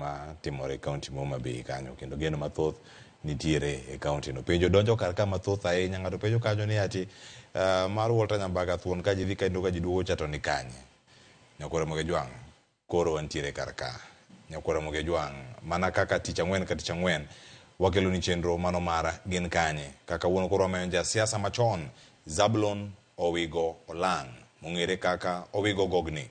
gima timore kaunti ma Homa Bay kanyo, kendo geno mathoth nitiere e kaunti no. Penjo donjo kar ka mathoth ahinya, ng'ato penjo kanyo ni ati mar Walter Nyambaga thuon ka ji dhi kendo ka ji duogo cha to ni kanye. Nyakwara Moge Jwang' koro wantiere kar ka. Nyakwara Moge Jwang' mana kaka tich ang'wen wakelo ni chenro mano mara gin kanye. Kaka wuon koro wamenyo ja siasa machon Zablon Owigo Olang', mong'ere kaka Owigo Gogni.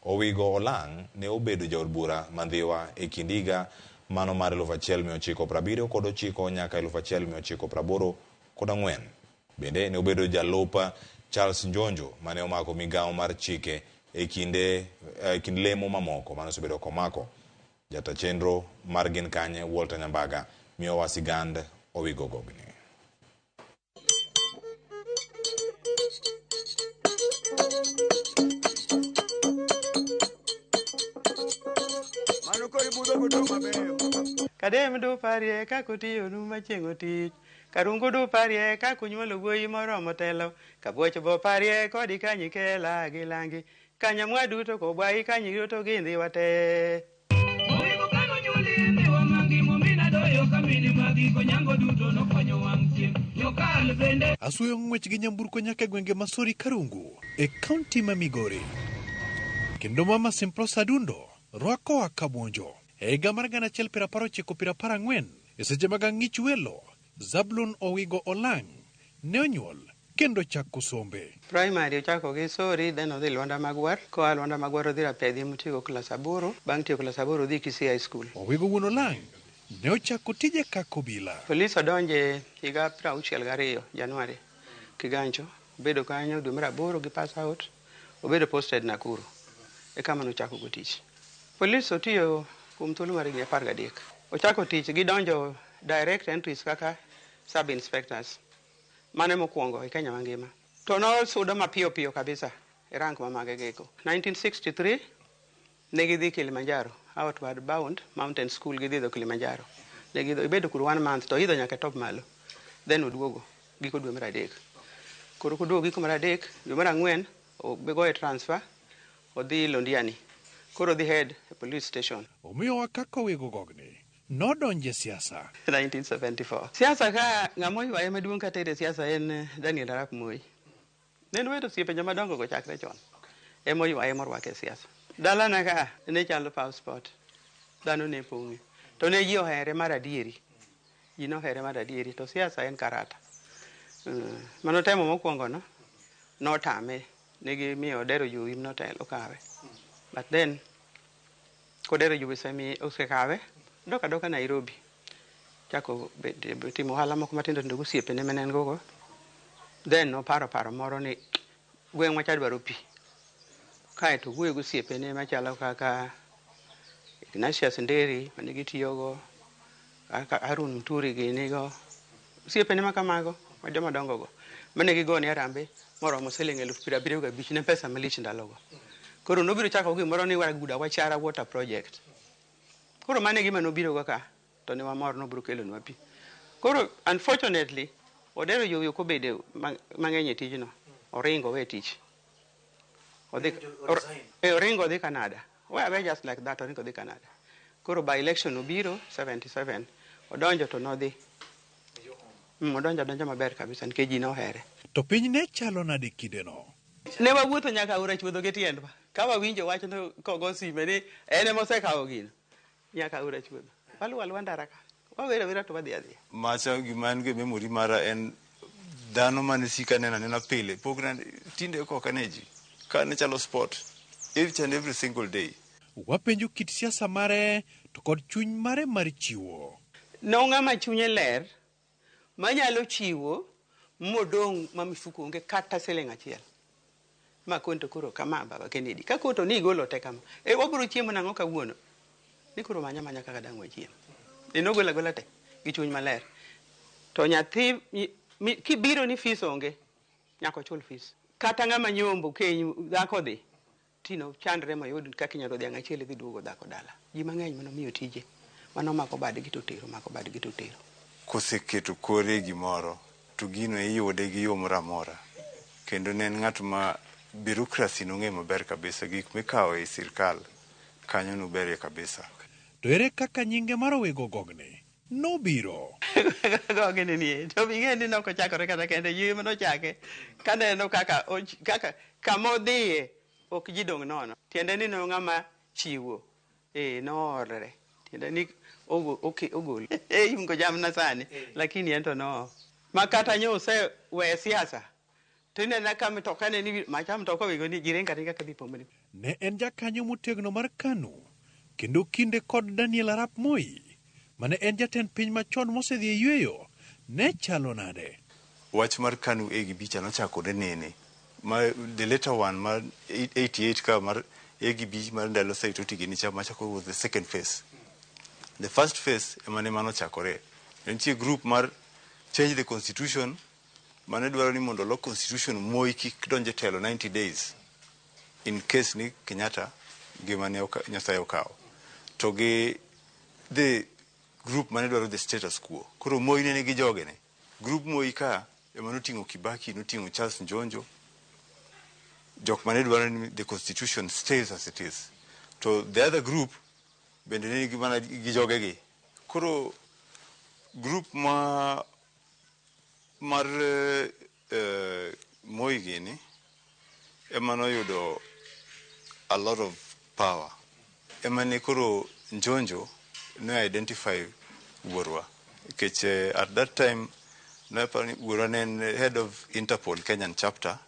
Owigo Olang' ne obedo jaod bura Mandhiwa e kind higa mano mar 1979 nyaka 1984. Bende ne obedo jalup Charles Njonjo mane omako migawo mar chike e kind lemo mamoko mane osebedo komako. Jata chenro mar gin kanye Walter Nyambaga miyo wasigand Owigo Gogni. Kadem do parie ka kotiyo nu machengo tich, karungu do parie ka kunyuolo wuoyi moromo telo, kabuoch bo parie kodi kanyi kela gilangi, kanya mwaduto ko bwai kanyi yuto gindhi wate. Owigo kano nyuli ndi wamangi momina doyo kamini magi konyango duto no konyo wang chiem, yokal bende. Asuyo ng'wech gi nyamburko nyaka gwenge Masori Karungu e kaunti ma Migori. Kendo Mama Simprosa Dundo rwako wa kabwonjo. Ega mar 1994 e seche mag ang'ich welo, Zablon Owigo Olang' ne onyuol kendo chako sombe. Primary ochako gi Sori, then odhi Lwanda Magwar, koa Lwanda Magwar odhi Rapedhi motieko klas 8, bang' tieko klas 8 odhi Kisii High School. Owigo wuon Olang' ne ochako tije kaka obila. Polis odonje higa 62 Januari Kiganjo, obedo kanyo dwe mar 8 gi pass out, obedo posted Nakuru. E kama nochako go tich. Polis otiyo kuom thuolo mar higni 13. Ochako tich gi donjo direct entries kaka sub inspectors. Mane mokwongo e Kenya mangima. To no sudo mapiyo kabisa e rank mamage geko. 1963 ne gidhi Kilimanjaro, outward bound mountain school gidhi Kilimanjaro. Ne gidhi ibedo kur 1 month to idho nyaka top malo. Then oduogo giko dwe mar 3. Koro koduogo giko mar 3 dwe mar 4 obego e transfer odhi Londiani. Koro the head police station. Omiyo wakaka Owigo Gogni nodonje siasa. 1974. Siasa ka ng'amo ywaye maduong' katere siasa en Daniel Arap Moi. Nen wedo siepe joma dongo go chakre chon. Emo ywaye morwake siasa. Dalana ka ne chalo paw sport. Dhano ne pong'e. To ne ji ohere mar adieri. Ji nohere mar adieri to siasa en karata. Mano temo mokwongo no notame. Negi miyo Odero Jowi notelo kawe. But then Kodero Jowi osekawe doka Nairobi. Chako timo ohala moko matindo tindo gosiepe ne menen gogo. Then no paro moro ni gweng' macha dwaro pi. Kae to wuoyo gosiepe ne machalo kaka Ignatius Nderi mane gitiyogo, Harun Muturi ginigo. Osiepe ne makamago majoma dongo go. Mane gigone arambe moromo siling 75,000 ne pesa malich ndalogo. Koro nobiro chako gimoro ni Waraguda Wachara Water Project. Koro mane gima nobiro go ka to ne wamor nobiro kelo nwa pi. Koro unfortunately Odero Jowi ok obedo mang'eny e tijno. Oringo we tich. Oringo dhi Canada. Were just like that oringo dhi Canada. Koro by election obiro 77 odonjo to nodhi. Odonjo maber kabisa nikech ji nohere. To piny ne chalo nade kideno. Ne wawuotho nyaka Aora Chuodho gi tiendwa. Ka wawinjo wach no kogo sime ni en ema osekawo gino. Nyaka Aora Chuodho. Waluwa Lwanda ka. Wawera to wadhi adhiya. Macha giman ge memory mara en dhano mane sika nena pile. Pogran tinde ko kaneji. Ka ne chalo sport. Each and every single day. Wapenjo kit siasa mare to kod chuny mare mar chiwo. No ng'ama chunye ler manyalo chiwo modong' ma mifuko onge kata siling achiel. Ma konto koro kama Baba Kennedy. Ka koto ni golo te kama. Wabiro chiemo nang'o kawuono. Ni koro manya kaka dang' wachiemo. Nogola te gi chuny maler. To nyathi kibiro ni fees onge nyako chul fees. Kata ng'ama nyombo keny dhako dhi tino chandre mayud kaka inyalo dhiang' achiel dhi duogo dhako dala. Ji mang'eny mano miyo tije. Mano mako badgi to tero. Koseketo kore gimoro to gino iyude gi yo moro amora. Kendo ne en ng'at ma bureaucracy nong'e maber kabisa, gik mikawo e sirkal kanyo noberie kabisa. To ere kaka nyinge mar Owego Gogni nobiro? Gogni ni to bing'e ni nokochakore kata kende yie manochake kaneno kaka kamodhiye ok ji dong' nono. Tiende ni no ng'ama chiwo noorre. Tiende ni ogol yungo jamna sani lakini ento no makata nyose we siasa tinena ka mtoka ne ni macha mtoka wego ni jirenga ringa kadhi pomni. Ne en jakanyo motegno mar KANU kendo kinde kod Daniel Arap Moi mane en jatend piny machon mosedhi e yweyo ne chalo nade? Wach mar KANU Egi Bicha nochakore nene the later one mar 88 ka mar Egi Bich mar ndalo Saitoti Ginicha machako was the second phase. The first phase emane manochakore nitie group mar change the constitution mane dwaro ni mondo lo constitution Moi kik donje telo 90 days in case ni Kenyatta gima ne Nyasaye okawo to gi the group mane dwaro the status quo. Koro Moi ne gi jogene group Moi ka ema noting'o Kibaki, noting'o Charles Njonjo, jok mane dwaro ni the constitution stays as it is. To the other group bende ne gi mana gi jogegi. Koro group mar Moi gini ema noyudo a lot of power. Ema ne koro Njonjo no identify Wuorwa. Keche at that time Wuorwa ne head of Interpol Kenyan chapter,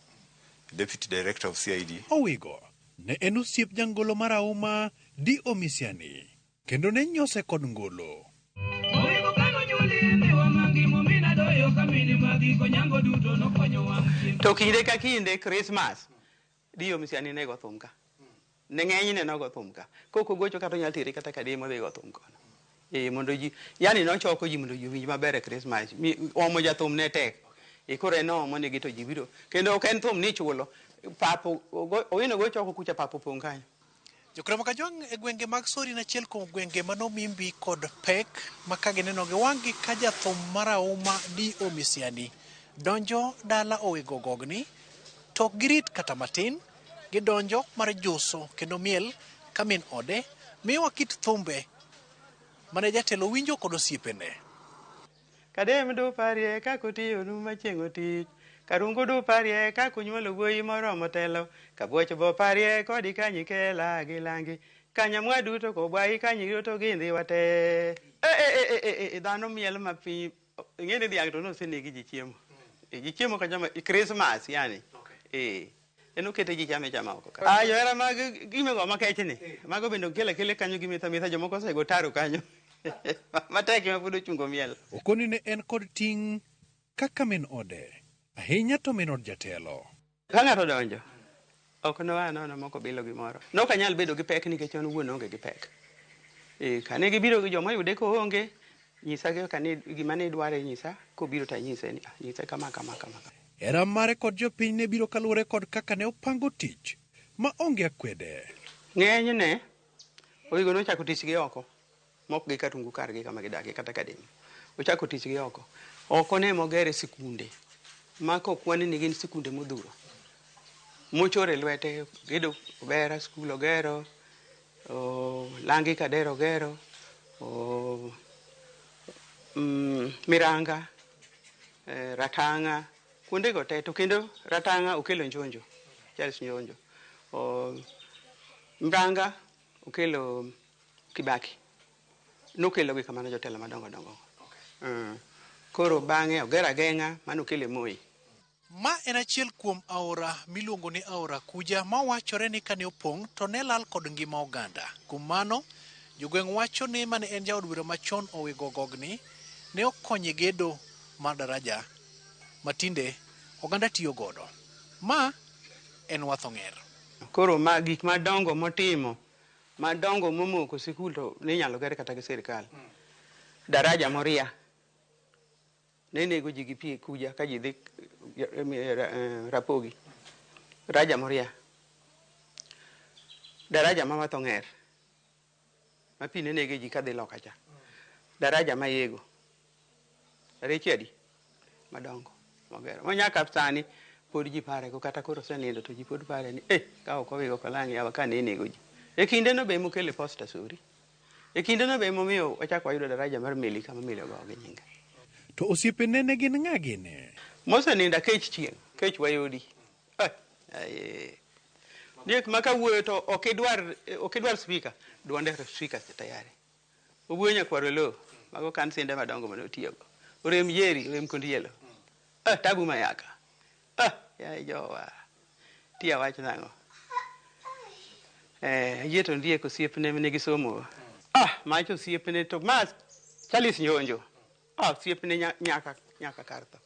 deputy director of CID. Owego ne en osiep jangolo marahuma D.O. Misiani kendo ne nyose kod ngolo. Owego kano nyuli mi wamangi momina doyo kamini magi konyango duto no konyo wang. To kinde ka kinde Christmas D.O. Misiani ne go thum ka. Ne ng'eny ne no go thum ka. Koko gocho kata nyal tiri kata kademo dhi go thum kono. Mondo ji yani nochoko ji mondo ji winj maber e Christmas. Omo jathum ne tek. Koro no mo ne gito ji biro. Kendo ok en thum ni chulo. Papo owino go choko kucha papo pong kanyo. Jokrama kajwang' e gwenge mag Sori na achiel kuom gwenge manomimbi kod pek makagineno gi wang'gi ka jathum marahuma D.O. Misiani donjo dala Owego Gogni to ok girit kata matin, gidonjo mar juso kendo miel ka min ode miwa kit thumbe mane jatelo winjo kod osiepene. Kadem du parie kako tiyo nu machieng' otich, karungu du parie kako nyuolo wuoyi moromo telo, kabuoch bo parie kodi kanyi kela gilangi, kanyamwa duto kobwai kanyi duto gindhi wate. Dhano miel mapi, ing'eni dhiang' to nosenegi ji chiemo. Ji chiemo ka jama Christmas yani. Eno kete ji chame chama oko. Ayo era mag gimego makechni. Mago bende kele kanyo gimitha jomoko osego taro kanyo. Mateki mapudo chungo miel. Okoni ne en kod ting' kaka min ode, ahinya to min od jatelo. Ka ng'ato donjo, ok no anono moko bilo gimoro. Nok anyal bedo gi pek nikech an wuon onge gi pek. Kane gibiro gi joma yude ko onge, nyisa kane gima ne dware nyisa, kobiro ta nyise ni nyise kama. Era mare kod jopiny ne biro kaluwore kod kaka ne opango tich ma onge akwede. Ng'eny ne Owego nochako tich gi oko. Mok gi katungu kargi kama gidagi kata kadem. Ochako tich gi oko. Oko ne mogere sikunde. Mako kwani ni gin sikunde modhuro. Mochore lwete gedo obera skul ogero. Langi kadero gero. Miranga. Ratanga. Kunde go te to kendo Ratanga okelo Njonjo. Charles Njonjo. Mranga okelo Kibaki. Nokelo gi kamano jotelo madongo. Koro bang'e ogera ageng'a manokele Moi. Ma en achiel kuom aora miluongo ni aora Kuja ma wachore ni kane opong' to ne lal kod ngima oganda. Kuom mano, jogweng' wacho ni mane en jaod bura machon Owego Gogni ne okonye gedo mar daraja matinde oganda tiyo godo. Ma en Watho Ng'er. Koro ma gik madongo motimo, madongo momoko sikul to ne nyalo ger kata gi sirkal. Daraja Moria. Ne nego ji gi pi Kuja ka ji dhi Rapogi. Daraja Moria. Daraja ma Watho Ng'er. Ma pi ne nege ji ka dhi loka cha. Daraja ma Yego. Rechiadi madongo mogero. Manyaka sani pod ji pare ko kata koro senindo to ji pod pare ni ka ok Owego Kolang' yawa ka ne nego ji. E kinde no be mokele Posta Sori. E kinde no be momiyo wachako wayudo daraja mar meli kama meli ogogi nyinge. To osiepene ne gin ng'a gini? Moseninda kech chieng', kech wayodi. Diek ma kawuoyo to ok idwar speaker, duonde speaker tayari. Owuoyo nyakwaro lo, mago kan sinde madongo mane otiyogo. Orem Jerry, orem Kondielo. Tabu Mayaka. Ya jowa. Tia wach nang'o. Yeto ndiek osiepne mane gisomo. Mach osiepne to mas Charles Nyonjo. Osiepne nyaka karto.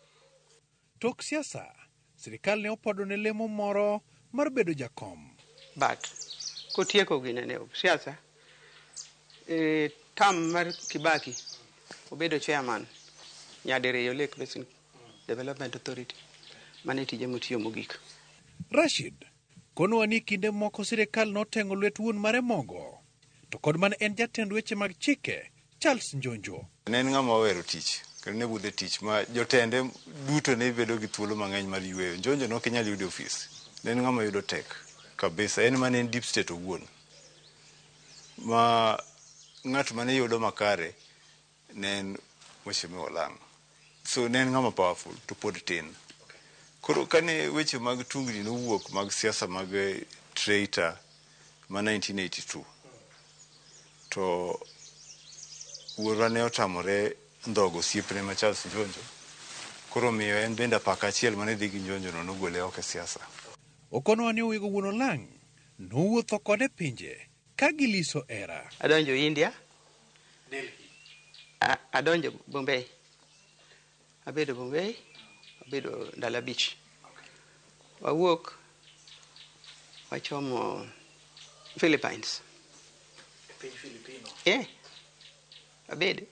Tok siasa, sirikal ne opodo ne lemo moro mar bedo jakom. But kotieko ginene siasa, tam mar Kibaki obedo chairman nyadiriyo Lake Basin Development Authority mane tije motiyo mogik. Rashid konowa ni kinde moko sirikal notengo lwet wuon mare mogo, to kod man en jatend weche mag chike Charles Njonjo. Ne en ng'ama owero tich, kendo ne budhe tich ma jotende duto ne bedo gi thuolo mang'eny mar yweyo. Njonjo ne ok inyal yudo ofis. Ne en ng'ama yudo tek kabisa, en mane en deep state owuon. Ma ng'at mane yudo makare ne en Mheshimiwa Olang'. So ne en ng'ama powerful to pod tin. Koro kane weche mag tungni nowuok mag siasa mag traitor ma 1982, to wuora ne otamore ndhogo osiepne ma Charles Njonjo. Koro miyo en bende apaka achiel mane dhi gi Njonjo no nogole oko e siasa. Okonowa ni owigo wuon Olang' nowuotho kode pinje ka giliso era. Adonjo India, Delhi. Adonjo Bombay. Abedo Bombay, abedo Ndala Beach. Wawuok wachomo Philippines. Filipino. Abedo.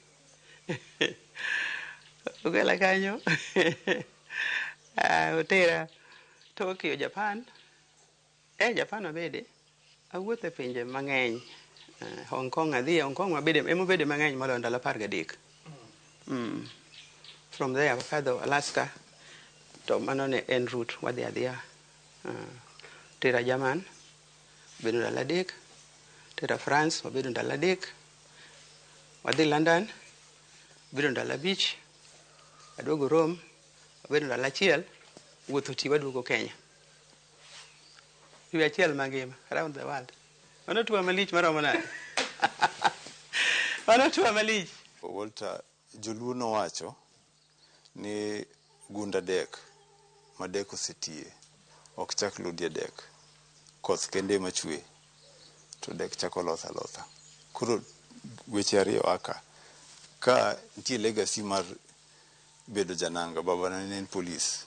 Ugala kanyo. Otera Tokyo, Japan. Japan abede. Awuotho e pinje mang'eny. Hong Kong adhi, Hong Kong emobede mang'eny moloyo ndalo 13. From there wakadho Alaska, to mano ne en route wadhi adhiya. Tera Jerman, bedo ndalo 3. Tera France, wabedo ndalo 3. Wadhi London, bedo ndalo 5. Aduogo Rome, wabedo ndalo 1. Wuotho ti waduogo Kenya. Dwe achiel mangima, around the world. Mano tuwa malich maromo nade. Mano tuwa malich. Walter, joluo nowacho ni gunda dek ma dek osetie ok chak ludi dek. Koth kende machwe to dek chako lotha lotha. Koro weche ariyo aka ka nitie legacy mar bedo jananga, baba ne en polis.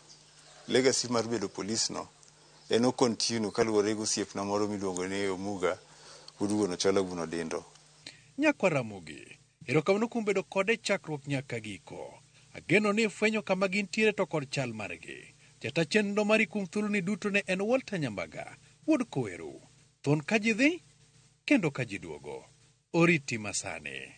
Legacy mar bedo polis no en o continue kaluwore gi osiepna moro miluongo ni Omuga Uduono Chola Buno Dindo. Nyakwa Ramogi, erokamano kuom bedo kode chakruok nyaka giko. Ageno ni fwenyo kama gintiere to kod chal margi. Jata chenro mari kuom thuluni duto ne en Walter Nyambaga, wuod Koweru. Thon ka ji dhi, kendo ka ji duogo. Oriti masane.